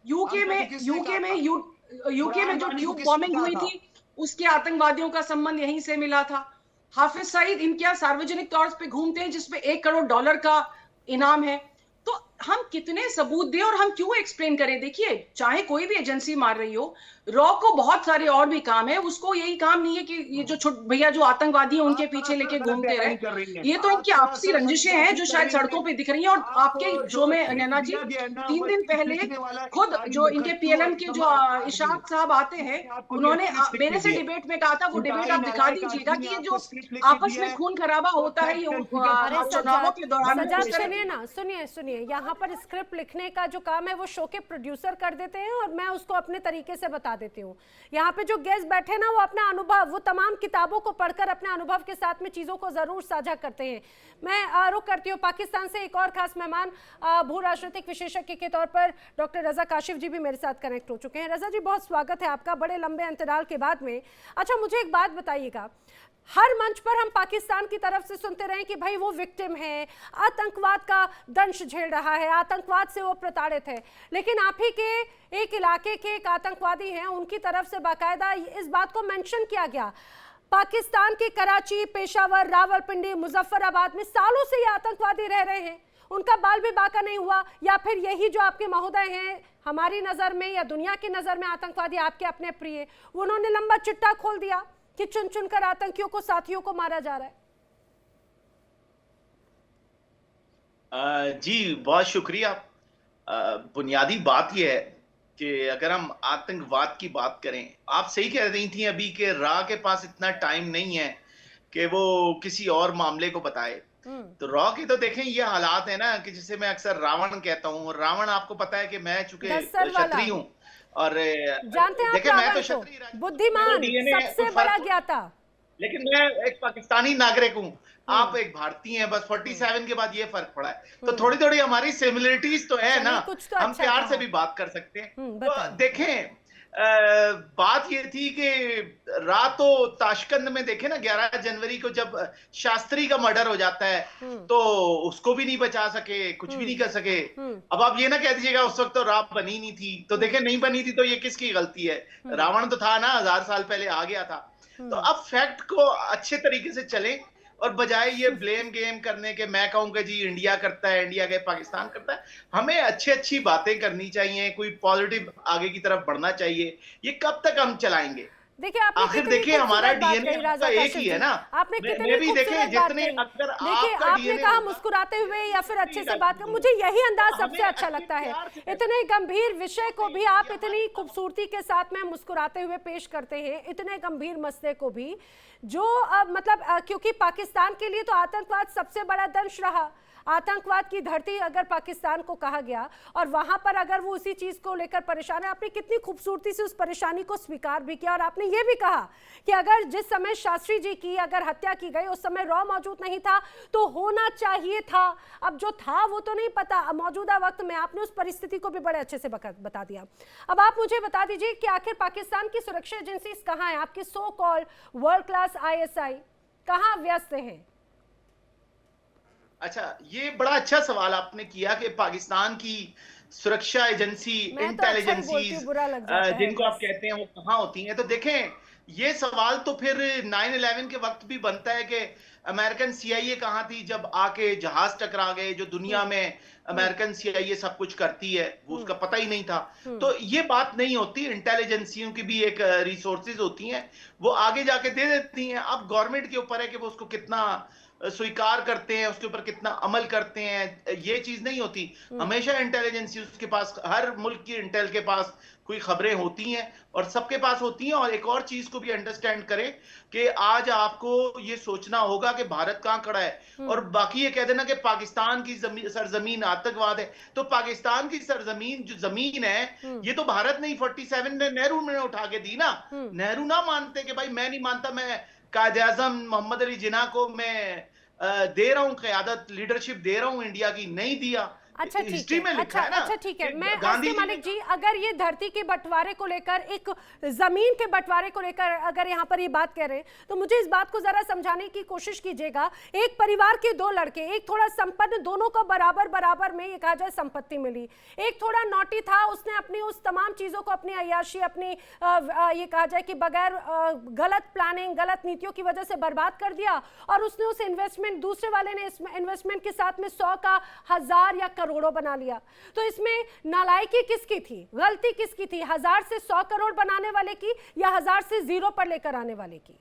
UK हम में किसने यूके में कहा? यू यूके में फरहान जो वानी को ट्यूब किसने बॉम्बिंग कहा हुई था? थी, उसके आतंकवादियों का संबंध यहीं से मिला था। हाफिज सईद इनके यहाँ सार्वजनिक तौर पे घूमते हैं जिसपे $1 करोड़ का इनाम है। तो हम कितने सबूत दें और हम क्यों एक्सप्लेन करें? देखिए, चाहे कोई भी एजेंसी मार रही हो, रॉ को बहुत सारे और भी काम है, उसको यही काम नहीं है कि ये जो छोट भैया जो आतंकवादी हैं उनके आप पीछे सरासर लेके गलत घूमते रहे। बयानी कर रही हैं, ये तो आप इनकी आपसी सरासर रंजिशें हैं सट्टेबाजी जो कर शायद रही सड़कों हैं। पे दिख रही हैं। और आपके आपको शो जो में टिप नैना जी दिया गया है ना, 3 दिन बस टिप पहले बेचने वाला खुद ईसाई, जो इनके मुखट्टू और पीएलएम के जो तबाह आदमी। इशाक साहब आते हैं, मैंने आपको ये उन्होंने स्क्रिप्ट लिख मेरे के से दी है। डिबेट में कहा था, वो डिबेट झूठाई आप दिखा नालायक दीजिएगा आदमी ने कि ये आपको जो स्क्रिप्ट लिख के आपस दिया में है, खून खराबा तो होता है ये फैक्ट एंड फिगर के अरे साथ चुनावों सज्जाद, के दौरान बंद वो सज्जाद किस करें। तरह। सुनिए ना, सुनिए सुनिए, यहाँ पर स्क्रिप्ट लिखने का जो काम है वो शो के प्रोड्यूसर कर देते हैं और मैं उसको अपने तरीके से बता देती हूँ। यहाँ पे जो गेस्ट बैठे ना वो अपना अनुभव, वो तमाम किताबों को पढ़कर अपने अनुभव के साथ में चीज़ों को ज़रूर साझा करते हैं। मैं रुख करती हूँ। पाकिस्तान से एक और खास मेहमान, भू राजनीतिक विशेषज्ञ के तौर पर डॉक्टर रजा काशिफ जी भी मेरे साथ कनेक्ट हो चुके हैं। रजा जी, बहुत स्वागत है आपका बड़े लंबे अंतराल के बाद में। अच्छा, मुझे एक बात बताइएगा, हर मंच पर हम पाकिस्तान की तरफ से सुनते रहे कि भाई वो विक्टिम है, आतंकवाद का दंश झेल रहा है, आतंकवाद से वो प्रताड़ित है, लेकिन आप ही के एक इलाके के एक आतंकवादी हैं, उनकी तरफ से बाकायदा इस बात को मेंशन किया गया। पाकिस्तान के कराची, पेशावर, रावलपिंडी, मुजफ्फराबाद में सालों से ये आतंकवादी रह रहे हैं, उनका बाल भी बाका नहीं हुआ। या फिर यही जो आपके महोदय हैं हमारी नज़र में या दुनिया की नज़र में आतंकवादी आपके अपने प्रिय, उन्होंने लंबा चिट्टा खोल दिया कि चुन चुनकर आतंकियों को, साथियों को मारा जा रहा है। जी बहुत शुक्रिया। बुनियादी बात यह है कि अगर हम आतंकवाद की बात करें, आप सही कह रही थी अभी कि रॉ के पास इतना टाइम नहीं है कि वो किसी और मामले को बताए। तो रॉ की तो देखें ये हालात है ना कि जिसे मैं अक्सर रावण कहता हूँ। रावण आपको पता है कि मैं चूंकि क्षत्रिय हूँ और जानते हैं आप देखें मैं तो रावण को, क्षत्रिय, बुद्धिमान, डीएनए सबसे बड़ा ज्ञाता, लेकिन मैं एक पाकिस्तानी नागरिक हूँ, आप एक भारतीय हैं। बस 47 के बाद ये फर्क पड़ा है। तो थोड़ी थोड़ी हमारी सिमिलरिटीज तो है ना, कुछ तो हम अच्छा प्यार से कहा। भी बात कर सकते हैं। तो बताइए। देखें, बात ये थी कि रात तो ताशकंद में देखे ना 11 जनवरी को जब शास्त्री का मर्डर हो जाता है तो उसको भी नहीं बचा सके, कुछ भी नहीं कर सके। अब आप ये ना कह दीजिएगा उस वक्त तो रात बनी नहीं थी। तो देखें, नहीं बनी थी तो ये किसकी गलती है? रावण तो था ना, 1000 साल पहले आ गया था। तो अब फैक्ट को अच्छे तरीके से चले और बजाय ये ब्लेम गेम करने के मैं कहूंगा जी इंडिया करता है, इंडिया के पाकिस्तान करता है, हमें अच्छी अच्छी बातें करनी चाहिए, कोई पॉजिटिव आगे की तरफ बढ़ना चाहिए। ये कब तक हम चलाएंगे? देखिए, आपने आखिर कितनी देखिए हमारा खूबसूरत बात डीएनए कही राजा एक काशिफ ही जी, है ना। आपने मैं कितनी भी देखें खूबसूरत बात जितने कही। अगर देखिए, आपका आपने डीएनए कहा मुस्कुराते हुए या फिर अच्छे से बात कर, मुझे यही अंदाज सबसे अच्छा लगता है। इतने गंभीर विषय को भी आप इतनी खूबसूरती के साथ में मुस्कुराते हुए पेश करते हैं, इतने गंभीर मसले को भी, जो मतलब क्योंकि पाकिस्तान के लिए तो आतंकवाद सबसे बड़ा दंश रहा। आतंकवाद की धरती अगर पाकिस्तान को कहा गया और वहां पर अगर वो उसी चीज को लेकर परेशान है, आपने कितनी खूबसूरती से उस परेशानी को स्वीकार भी किया। और आपने ये भी कहा कि अगर जिस समय शास्त्री जी की अगर हत्या की गई उस समय रॉ मौजूद नहीं था तो होना चाहिए था। अब जो था वो तो नहीं पता, मौजूदा वक्त में आपने उस परिस्थिति को भी बड़े अच्छे से बता दिया। अब आप मुझे बता दीजिए कि आखिर पाकिस्तान की सुरक्षा एजेंसी कहाँ है? आपकी so called world class ISI कहाँ व्यस्त है? अच्छा, ये बड़ा अच्छा सवाल आपने किया कि पाकिस्तान की सुरक्षा एजेंसी, इंटेलिजेंसीज जिनको आप कहते हैं वो कहाँ होती हैं। तो देखें, ये सवाल तो फिर 9/11 के वक्त भी बनता है कि अमेरिकन CIA कहाँ थी जब आके जहाज टकरा गए। जो दुनिया में अमेरिकन CIA सब कुछ करती है वो उसका पता ही नहीं था। तो ये बात नहीं होती। इंटेलिजेंसियों की भी एक रिसोर्सेज होती हैं, वो आगे जाके दे देती हैं। अब गवर्नमेंट के ऊपर है कि वो उसको कितना स्वीकार करते हैं, उसके ऊपर कितना अमल करते हैं। ये चीज नहीं होती। हमेशा इंटेलिजेंसी उसके पास, हर मुल्क की इंटेल के पास कोई खबरें होती हैं और सबके पास होती हैं। और एक और चीज को भी अंडरस्टैंड करें कि आज आपको ये सोचना होगा कि भारत कहां खड़ा है और बाकी ये कह देना कि पाकिस्तान की सरजमीन आतंकवाद है। तो पाकिस्तान की सरजमीन जो जमीन है ये तो भारत ने 47 में नेहरू ने उठा के दी ना। नेहरू ना मानते कि भाई मैं नहीं मानता, मैं कायदे आजम मोहम्मद अली जिन्ना को मैं दे रहा हूं क़यादत, लीडरशिप दे रहा हूं इंडिया की, नहीं दिया। अच्छा ठीक हिस्ट्री में है, लिखा है ना। अच्छा ठीक है। मैं गांधी मलिक जी, अगर ये धरती के बंटवारे को लेकर, एक जमीन के बंटवारे को लेकर अगर यहाँ पर ये बात कह रहे हैं, तो मुझे इस बात को जरा समझाने की कोशिश कीजिएगा। एक परिवार के दो लड़के, एक थोड़ा संपन्न, दोनों को बराबर बराबर में ये कहा जाए संपत्ति मिली। एक थोड़ा नॉटी था, उसने अपनी उस तमाम चीजों को, अपनी अय्याशी, अपनी ये कहा जाए कि बगैर गलत प्लानिंग, गलत नीतियों की वजह से बर्बाद कर दिया, और उसने उस इन्वेस्टमेंट, दूसरे वाले ने इस इन्वेस्टमेंट के साथ में 100 का 1000 या करोड़ों बना लिया। तो इसमें नालायकी किसकी थी, गलती किसकी थी? 1000 से 100 करोड़ बनाने वाले की, या 1000 से 0 पर लेकर आने वाले की?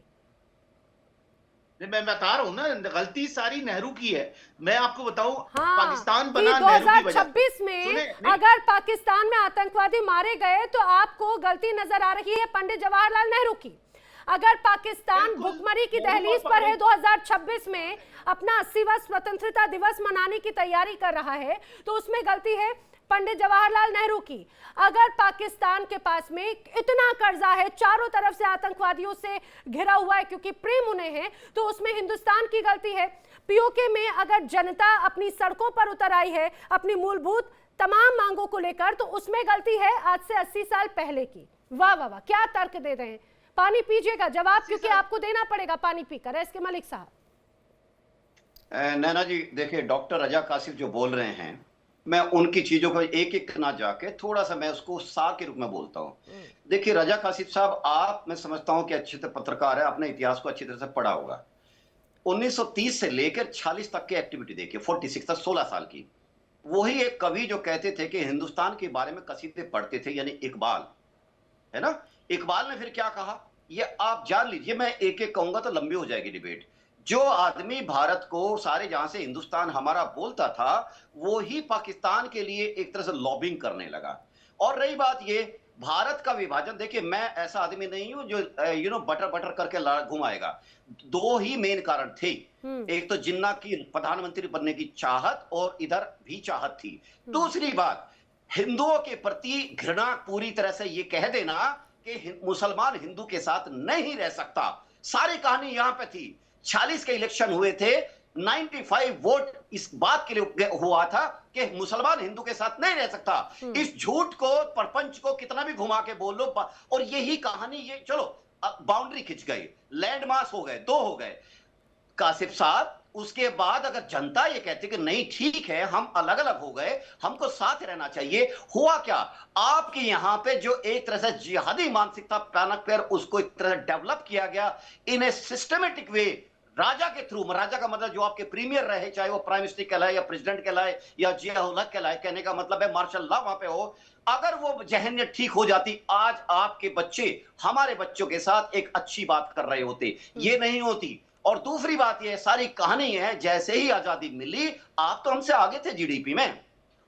मैं बता रहा हूँ ना, गलती सारी नेहरू की है। मैं आपको बताऊं, हाँ, पाकिस्तान बना नेहरू की वजह। 2026 में अगर पाकिस्तान में आतंकवादी मारे गए तो आपको गलती नजर आ रही है पंडित जवाहरलाल नेहरू की। अगर पाकिस्तान भुखमरी की दहलीज पर है, 2026 में अपना 80वां स्वतंत्रता दिवस मनाने की तैयारी कर रहा है, तो उसमें गलती है पंडित जवाहरलाल नेहरू की। अगर पाकिस्तान के पास में इतना कर्जा है, चारों तरफ से आतंकवादियों से घिरा हुआ है क्योंकि प्रेम उन्हें है, तो उसमें हिंदुस्तान की गलती है। पीओके में अगर जनता अपनी सड़कों पर उतर आई है अपनी मूलभूत तमाम मांगों को लेकर, तो उसमें गलती है आज से 80 साल पहले की। वाह वाह वाह, क्या तर्क दे रहे हैं। पानी पीजिएगा जवाब, क्योंकि आपको देना पड़ेगा पानी पीकर। एसके मलिक साहब। नैना जी देखिए, डॉक्टर रजा कासिफ जो बोल रहे हैं, मैं उनकी चीजों को एक एक ना जाके थोड़ा सा मैं उसको सार के रूप में बोलता हूं। देखिए रजा कासिफ साहब, आप, मैं समझता हूं कि अच्छे से पत्रकार है, आपने इतिहास को अच्छी तरह से पढ़ा होगा। 1930 से लेकर 46 तक की एक्टिविटी देखिए, 46 तक 16 साल की। वही एक कवि जो कहते थे कि हिंदुस्तान के बारे में कसीदे पढ़ते थे, यानी इकबाल, है ना। इकबाल ने फिर क्या कहा, ये आप जान लीजिए, मैं एक एक कहूंगा तो लंबी हो जाएगी डिबेट। जो आदमी भारत को सारे जहां से हिंदुस्तान हमारा बोलता था, वो ही पाकिस्तान के लिए एक तरह से लॉबिंग करने लगा। और रही बात ये भारत का विभाजन, देखिए मैं ऐसा आदमी नहीं हूं जो बटर बटर करके घुमाएगा। दो ही मेन कारण थे, एक तो जिन्ना की प्रधानमंत्री बनने की चाहत, और इधर भी चाहत थी। दूसरी बात, हिंदुओं के प्रति घृणा पूरी तरह से ये कह देना कि मुसलमान हिंदू के साथ नहीं रह सकता। सारी कहानी यहां पे थी। 46 के इलेक्शन हुए थे, 95 वोट इस बात के लिए हुआ था कि मुसलमान हिंदू के साथ नहीं रह सकता। इस झूठ को, प्रपंच को कितना भी घुमा के बोल लो, और यही कहानी, ये चलो बाउंड्री खिंच गई, लैंड मास हो गए, 2 हो गए कासिफ साहब। उसके बाद अगर जनता ये कहती कि नहीं ठीक है, हम अलग अलग हो गए, हमको साथ रहना चाहिए, हुआ क्या, आपके यहां पे जो एक तरह से जिहादी मानसिकता पैनक पर उसको एक तरह से डेवलप किया गया इन ए सिस्टमेटिक वे, राजा के थ्रू। राजा का मतलब जो आपके प्रीमियर रहे, चाहे वो प्राइम मिनिस्टर कहलाए या प्रेसिडेंट कहलाए या जिया कहलाए, कहने का मतलब है मार्शल लॉ वहां पे हो। अगर वो जहनियत ठीक हो जाती, आज आपके बच्चे हमारे बच्चों के साथ एक अच्छी बात कर रहे होते, ये नहीं होती। और दूसरी बात ये सारी कहानी है, जैसे ही आजादी मिली, आप तो हमसे आगे थे जीडीपी में,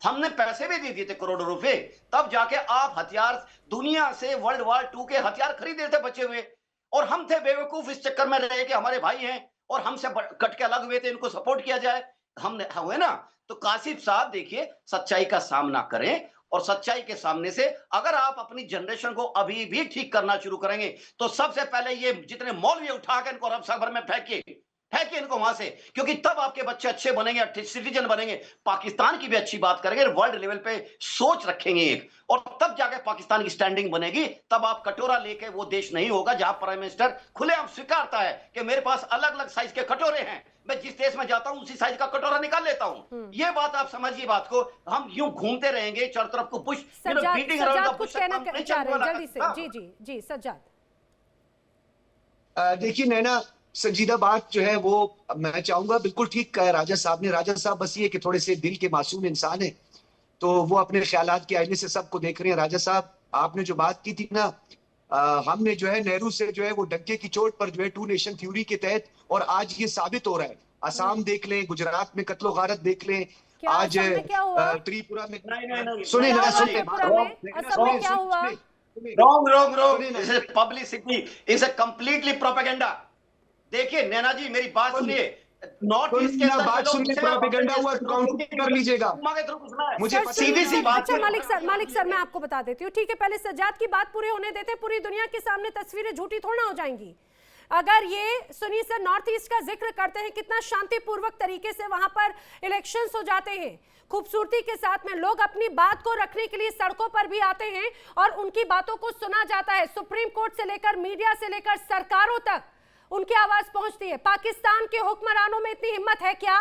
हमने पैसे भी दे दिए थे करोड़ों रुपए, तब जाके आप हथियार दुनिया से वर्ल्ड वॉर 2 के हथियार खरीदे थे बचे हुए, और हम थे बेवकूफ इस चक्कर में रहे कि हमारे भाई हैं और हमसे कट के अलग हुए थे, इनको सपोर्ट किया जाए, हमने हुए ना। तो कासिफ साहब देखिए, सच्चाई का सामना करें, और सच्चाई के सामने से अगर आप अपनी जनरेशन को अभी भी ठीक करना शुरू करेंगे, तो सबसे पहले ये जितने मौलवी उठा के इनको अरब सागर में फेंकिए इनको वहां से, क्योंकि तब आपके बच्चे अच्छे बनेंगे, अच्छे सिटीजन बनेंगे, पाकिस्तान की भी अच्छी बात करेंगे, वर्ल्ड लेवल पे सोच रखेंगे एक, और तब जाके पाकिस्तान की स्टैंडिंग बनेगी। तब आप कटोरा लेके, वो देश नहीं होगा जहां प्राइम मिनिस्टर खुलेआम स्वीकारता है कि मेरे पास अलग अलग साइज के कटोरे हैं, मैं जिस देश में जाता हूं उसी साइज का कटोरा निकाल लेता हूं। ये बात आप समझिए, बात को हम यूं घूमते रहेंगे चारों तरफ को, Bush beating around the Bush. जल्दी से जी जी जी सज्जाद। देखिए नैना, संजीदा बात जो है वो मैं चाहूंगा, बिल्कुल ठीक कहा राजा साहब ने। राजा साहब बस ये कि थोड़े से दिल के मासूम इंसान है, तो वो अपने ख्यालात के आईने से सबको देख रहे हैं। राजा साहब, आपने जो बात की थी ना, हमने जो है नेहरू से जो है वो डंके की चोट पर जो है 2 नेशन थ्योरी के तहत, और आज ये साबित हो रहा है। असम देख लें, गुजरात में कत्लो गारत देख लें, आज त्रिपुरा में, सुने ना, सुनिए, publicity is a completely propaganda. देखिए नैना जी, मेरी बात सुनिए, नॉर्थ ईस्ट के अंदर बात सुनिए, प्रोपेगेंडा हुआ तो काउंटर कर लीजिएगा। मुझे सीधी सी बात। मालिक सर मैं आपको बता देती हूँ, ठीक है, पहले सज्जाद की बात पूरी होने देते, पूरी दुनिया के सामने तस्वीरें झूठी थोड़ा हो जाएंगी। अगर ये सुनी सर नॉर्थ ईस्ट का जिक्र करते हैं, कितना शांतिपूर्वक तरीके से वहां पर इलेक्शंस हो जाते हैं, खूबसूरती के साथ में लोग अपनी बात को रखने के लिए सड़कों पर भी आते हैं और उनकी बातों को सुना जाता है। सुप्रीम कोर्ट से लेकर मीडिया से लेकर सरकारों तक उनकी आवाज पहुंचती है। पाकिस्तान के हुक्मरानों में इतनी हिम्मत है क्या?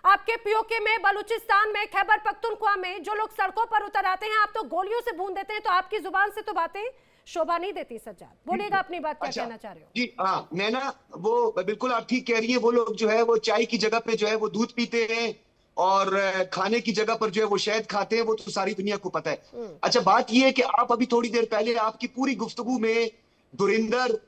आपके पीओके में, बलूचिस्तान में, खैबर पख्तूनख्वा में जो लोग सड़कों पर उतर आते हैं, आप तो गोलियों से भून देते हैं, तो आपकी जुबान से तो बातें शोभा नहीं देती। सज्जाद, बोलिएगा अपनी बात, क्या कहना चाह रहे हो? जी हाँ, नैना, वो बिल्कुल आप ठीक कह रही है। वो लोग जो है वो चाय की जगह पे जो है वो दूध पीते हैं और खाने की जगह पर जो है वो शहद खाते हैं, वो तो सारी दुनिया को पता है। अच्छा, बात ये है कि आप अभी थोड़ी देर पहले आपकी पूरी गुफ्तगू में धुरिंदर,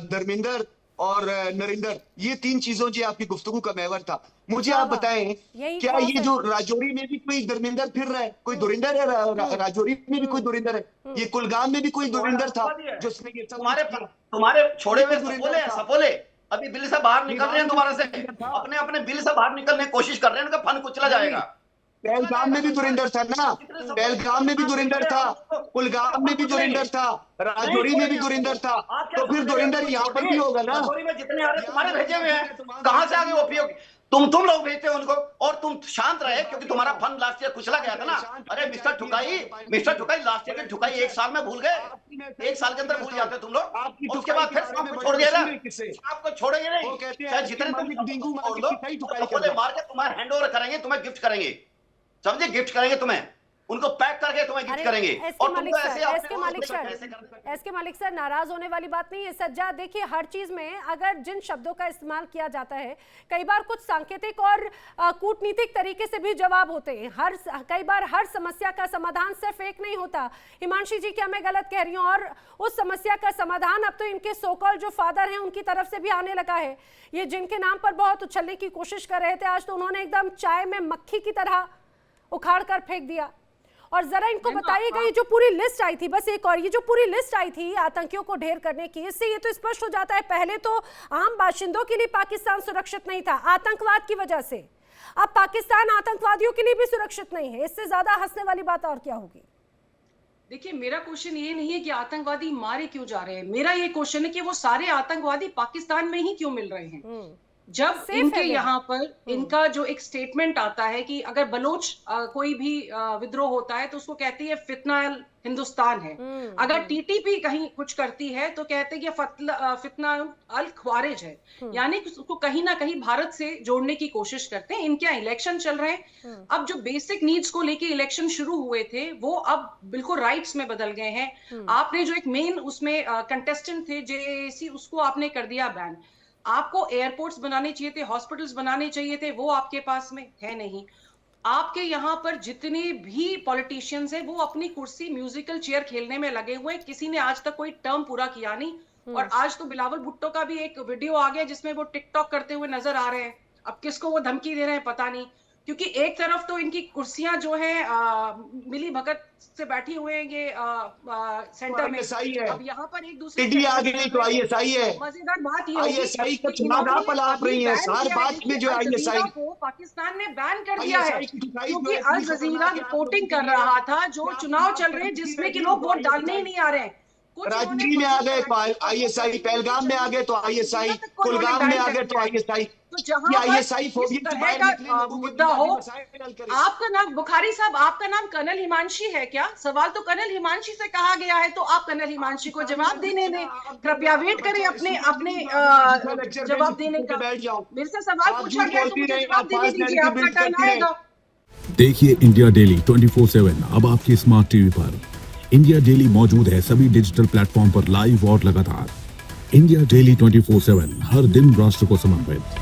धर्मेंद्र और नरेंद्र, ये 3 चीजों जो आपकी गुफ्तगू का महवर था। मुझे आप बताएं, क्या ये जो राजौरी में भी कोई धर्मेंद्र फिर रहा है, कोई धुरिंदर है? राजौरी में भी कोई धुरिंदर है? ये कुलगाम में भी कोई धुरिंदर था जिसने ये तुम्हारे छोड़े हुए सपोले अभी बिल से बाहर निकल रहे हैं, दोबारा से अपने अपने बिल से बाहर निकलने की कोशिश कर रहे हैं, उनका फन कुचला जाएगा। पहलगाम में भी धुरिंदर था ना, पहलगाम में भी धुरिंदर था, कुलगाम में भी धुरिंदर था, राजौरी में भी धुरिंदर था, तो फिर धुरिंदर यहाँ पर भी होगा ना। में जितने आ रहे तुम्हारे भेजे हुए हैं, कहाँ से आगे उपयोग? तुम लोग भेजते हो उनको, और तुम शांत रहे क्योंकि तुम्हारा फन लास्ट ईयर कुचला गया था ना। अरे मिस्टर ठुकाई लास्ट ईयर की ठुकाई 1 साल में भूल गए, 1 साल के अंदर भूल जाते तुम लोग, और उसके बाद फिर आपको छोड़ दिया ना, आपको छोड़ेंगे नहीं। चाहे जितने तुम छोड़ दो, मार के तुम्हारे हैंड ओवर करेंगे, तुम्हें गिफ्ट करेंगे, समझे? गिफ्ट करेंगे तुम्हें, उनको पैक करके तुम्हें गिफ्ट करेंगे। और तुम एस के मालिक सर, नाराज होने वाली बात नहीं है। सज्जाद, देखिए, हर चीज में अगर जिन शब्दों का इस्तेमाल किया जाता है, कई बार कुछ सांकेतिक और कूटनीतिक तरीके से भी जवाब होते हैं। कई बार हर समस्या का समाधान सिर्फ एक नहीं होता। हिमांशी जी, क्या मैं गलत कह रही हूँ? और उस समस्या का समाधान अब तो इनके सो कॉल्ड जो फादर हैं उनकी तरफ से भी आने लगा है। ये जिनके नाम पर बहुत उछलने की कोशिश कर रहे थे, आज तो उन्होंने एकदम चाय में मक्खी की तरह उखाड़ कर फेंक दिया। और जरा इनको बताइएगा, ये जो पूरी लिस्ट आई थी, बस एक और, ये जो पूरी लिस्ट आई थी आतंकियों को ढेर करने की, इससे ये तो स्पष्ट हो जाता है, पहले तो आम बाशिंदों के लिए पाकिस्तान सुरक्षित नहीं था आतंकवाद की वजह से, अब पाकिस्तान आतंकवादियों के लिए भी सुरक्षित नहीं है। इससे ज्यादा हंसने वाली बात और क्या होगी? देखिए, मेरा क्वेश्चन ये नहीं है कि आतंकवादी मारे क्यों जा रहे हैं, मेरा ये क्वेश्चन है कि वो सारे आतंकवादी पाकिस्तान में ही क्यों मिल रहे हैं। जब इनके यहाँ पर इनका जो एक स्टेटमेंट आता है कि अगर बलोच कोई भी विद्रोह होता है तो उसको कहती है फितना हिंदुस्तान है, अगर टीटीपी कहीं कुछ करती है तो कहते हैं कि फितना अल ख्वारिज है, यानी उसको कहीं ना कहीं भारत से जोड़ने की कोशिश करते हैं। इनके इलेक्शन चल रहे हैं, अब जो बेसिक नीड्स को लेके इलेक्शन शुरू हुए थे वो अब बिल्कुल राइट्स में बदल गए हैं। आपने जो एक मेन उसमें कंटेस्टेंट थे जेएसी, उसको आपने कर दिया बैन। आपको एयरपोर्ट्स बनाने चाहिए थे, हॉस्पिटल्स बनाने चाहिए थे, वो आपके पास में है नहीं। आपके यहाँ पर जितने भी पॉलिटिशियंस हैं वो अपनी कुर्सी म्यूजिकल चेयर खेलने में लगे हुए, किसी ने आज तक कोई टर्म पूरा किया नहीं। और आज तो बिलावल भुट्टो का भी एक वीडियो आ गया जिसमें वो टिकटॉक करते हुए नजर आ रहे हैं। अब किसको वो धमकी दे रहे हैं पता नहीं, क्योंकि एक तरफ तो इनकी कुर्सियां जो है मिली भगत से बैठी हुए हैं ये सेंटर में, अब यहाँ पर एक दूसरे आ गई तो आईएसआई है। मजेदार बात ये आईएसआई का चुनाव आप रही है, हर बात में जो आईएसआई को पाकिस्तान ने बैन कर दिया है, क्योंकि अल जजीरा रिपोर्टिंग कर रहा था जो चुनाव चल रहे हैं जिसमें कि लोग वोट डालने ही नहीं आ रहे हैं। राजौरी में आ गए तो आईएसआई, पहलगाम में आ गए तो आईएसआई, कुलगाम में आ गए तो आईएसआई। तो जहां का मुद्दा हो, आपका नाम बुखारी साहब, आपका नाम कर्नल हिमांशी है क्या? सवाल तो कर्नल हिमांशी से कहा गया है, तो आप कर्नल हिमांशी को जवाब देने दें, कृपया वेट करें अपने जवाब देने का। मेरे से सवाल पूछा गया तो मुझे जवाब देने दीजिए, आपका टर्न आएगा। देखिए इंडिया डेली 24/7 अब आपकी स्मार्ट टीवी पर। इंडिया डेली मौजूद है सभी डिजिटल प्लेटफॉर्म पर लाइव और लगातार। इंडिया डेली 24/7 हर दिन राष्ट्र को समर्पित।